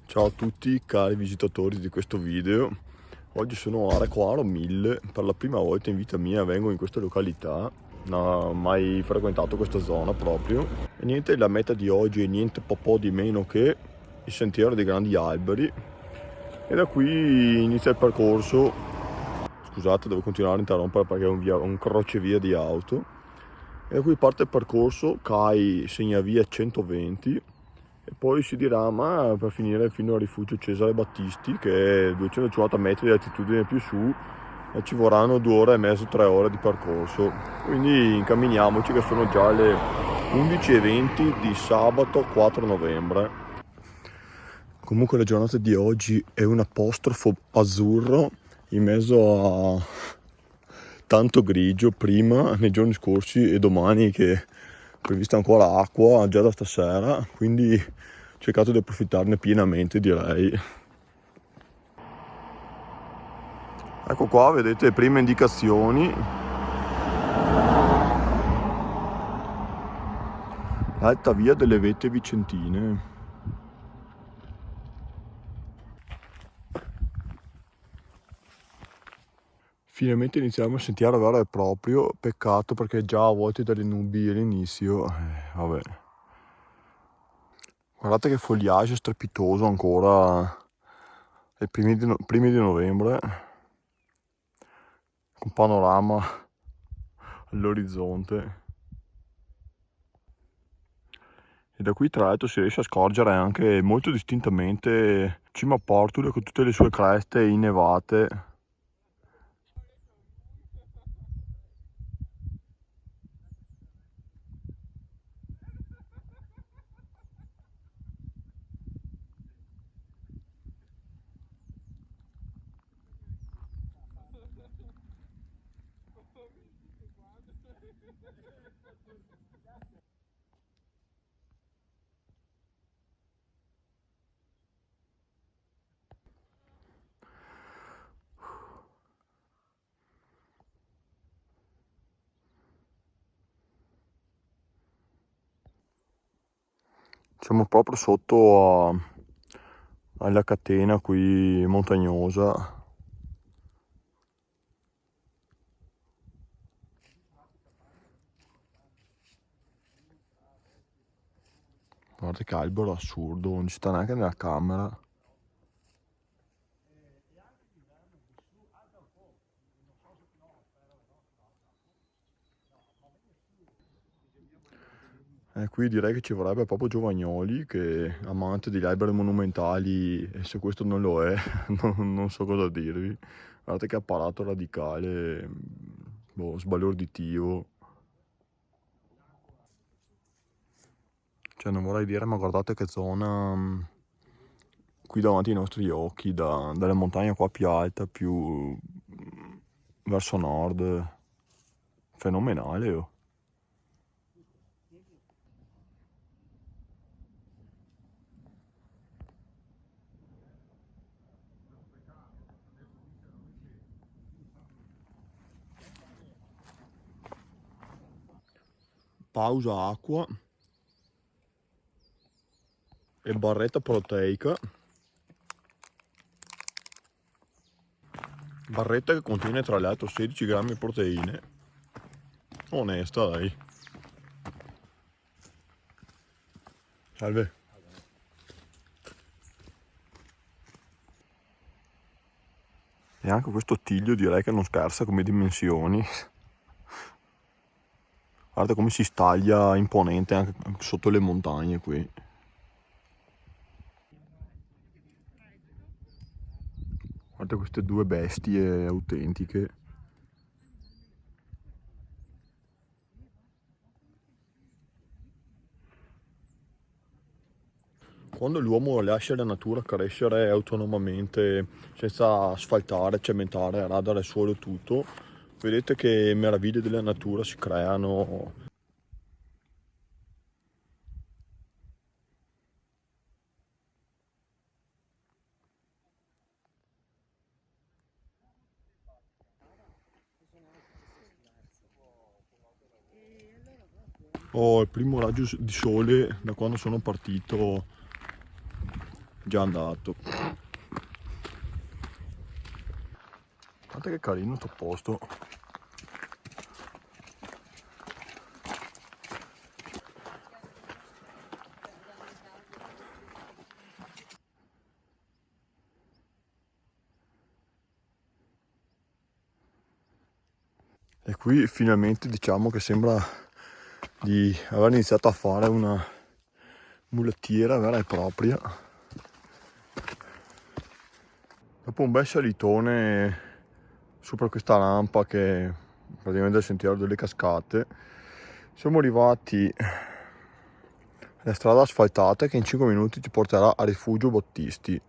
Ciao a tutti cari visitatori di questo video. Oggi sono a Recoaro 1000, per la prima volta in vita mia vengo in questa località, non ho mai frequentato questa zona proprio. E niente, la meta di oggi è niente po' di meno che il sentiero dei grandi alberi. E da qui inizia il percorso. Scusate, devo continuare a interrompere perché è un crocevia di auto. E da qui parte il percorso CAI Segnavia 120 e poi si dirama per finire fino al rifugio Cesare Battisti, che è 250 metri di altitudine più su, e ci vorranno 2 ore e mezzo, 3 ore di percorso. Quindi incamminiamoci che sono già le 11:20 di sabato 4 novembre. Comunque la giornata di oggi è un apostrofo azzurro in mezzo a tanto grigio prima, nei giorni scorsi, e domani che è prevista ancora acqua già da stasera, quindi ho cercato di approfittarne pienamente, direi. Ecco qua, vedete le prime indicazioni. Alta via delle Vette Vicentine. Finalmente iniziamo a sentire vero e proprio, peccato perché già a volte dalle nubi all'inizio, vabbè. Guardate che fogliage strepitoso ancora ai primi di novembre, con panorama all'orizzonte. E da qui tra l'altro si riesce a scorgere anche molto distintamente Cima Portule con tutte le sue creste innevate. Siamo proprio sotto alla catena qui montagnosa. Guardate che albero assurdo, non ci sta neanche nella camera. Qui direi che ci vorrebbe proprio Giovagnoli, che è amante degli alberi monumentali, e se questo non lo è, non so cosa dirvi. Guardate che apparato radicale, boh, sbalorditivo. Cioè non vorrei dire, ma guardate che zona qui davanti ai nostri occhi, dalla montagna qua più alta, più verso nord. Fenomenale, oh. Pausa acqua e barretta proteica. Barretta che contiene tra l'altro 16 grammi di proteine. Onesta, dai. Salve. E anche questo tiglio direi che non scherza come dimensioni. Guarda come si staglia imponente anche sotto le montagne qui. Guarda queste due bestie autentiche. Quando l'uomo lascia la natura crescere autonomamente, senza asfaltare, cementare, radare il suolo e tutto, vedete che meraviglie della natura si creano. Ho il primo raggio di sole da quando sono partito già andato. Guardate che carino sto posto. E qui finalmente diciamo che sembra di aver iniziato a fare una mulettiera vera e propria. Dopo un bel salitone sopra questa rampa che è praticamente il sentiero delle cascate, siamo arrivati alla strada asfaltata che in 5 minuti ti porterà a Rifugio Battisti.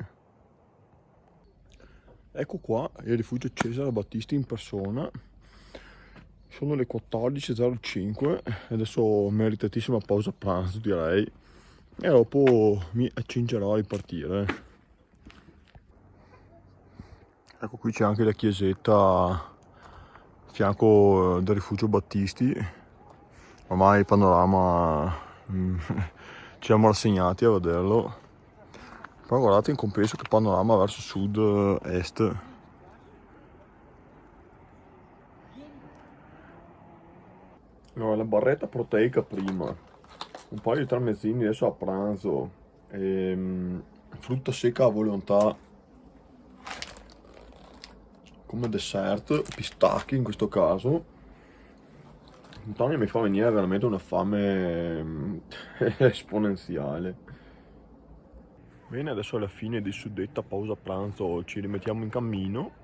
Ecco qua il Rifugio Cesare Battisti in persona. Sono le 14.05 e adesso meritatissima pausa pranzo direi, e dopo mi accingerò a ripartire. Ecco qui c'è anche la chiesetta a fianco del Rifugio Battisti. Ormai il panorama ci siamo rassegnati a vederlo, però guardate in compenso che panorama verso sud-est. No, la barretta proteica prima, un paio di tramezzini adesso a pranzo, frutta secca a volontà come dessert, pistacchi in questo caso. Antonio mi fa venire veramente una fame esponenziale. Bene, adesso alla fine di suddetta pausa pranzo ci rimettiamo in cammino.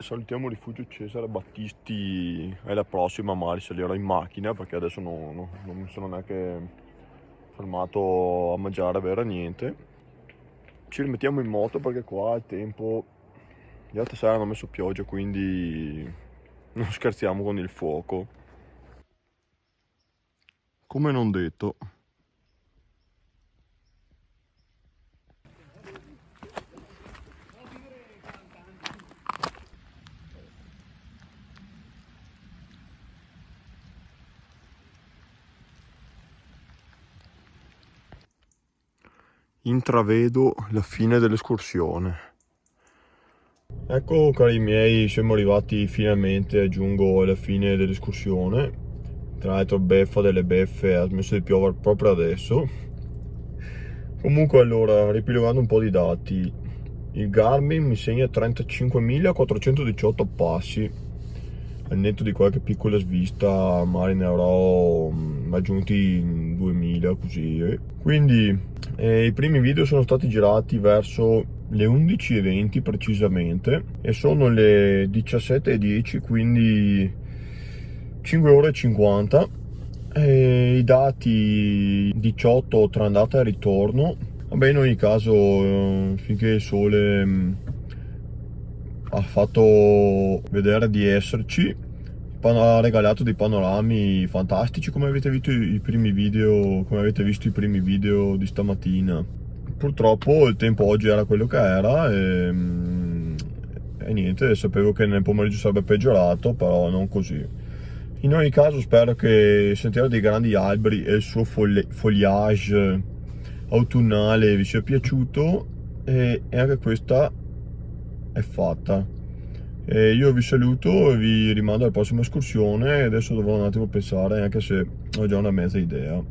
Salutiamo il Rifugio Cesare Battisti e la prossima magari salirò in macchina perché adesso non mi sono neanche fermato a mangiare, a bere niente. Ci rimettiamo in moto perché qua il tempo, l'altra sera hanno messo pioggia, quindi non scherziamo con il fuoco. Come non detto. Intravedo la fine dell'escursione. Ecco cari miei, siamo arrivati finalmente, aggiungo, alla fine dell'escursione. Tra l'altro beffa delle beffe, ha smesso di piovere proprio adesso. Comunque allora, riepilogando un po' di dati, il Garmin mi segna 35.418 passi, al netto di qualche piccola svista, magari ne avrò aggiunti 2000 così. Quindi i primi video sono stati girati verso le 11:20 precisamente e sono le 17:10, quindi 5 ore e 50. I dati 18 tra andata e ritorno. Vabbè, in ogni caso finché il sole ha fatto vedere di esserci, ha regalato dei panorami fantastici come avete visto i primi video, di stamattina. Purtroppo il tempo oggi era quello che era e niente, sapevo che nel pomeriggio sarebbe peggiorato, però non così. In ogni caso spero che il Sentiero dei Grandi Alberi e il suo foliage autunnale vi sia piaciuto e anche questa è fatta. Io vi saluto e vi rimando alla prossima escursione. Adesso dovrò un attimo pensare, anche se ho già una mezza idea.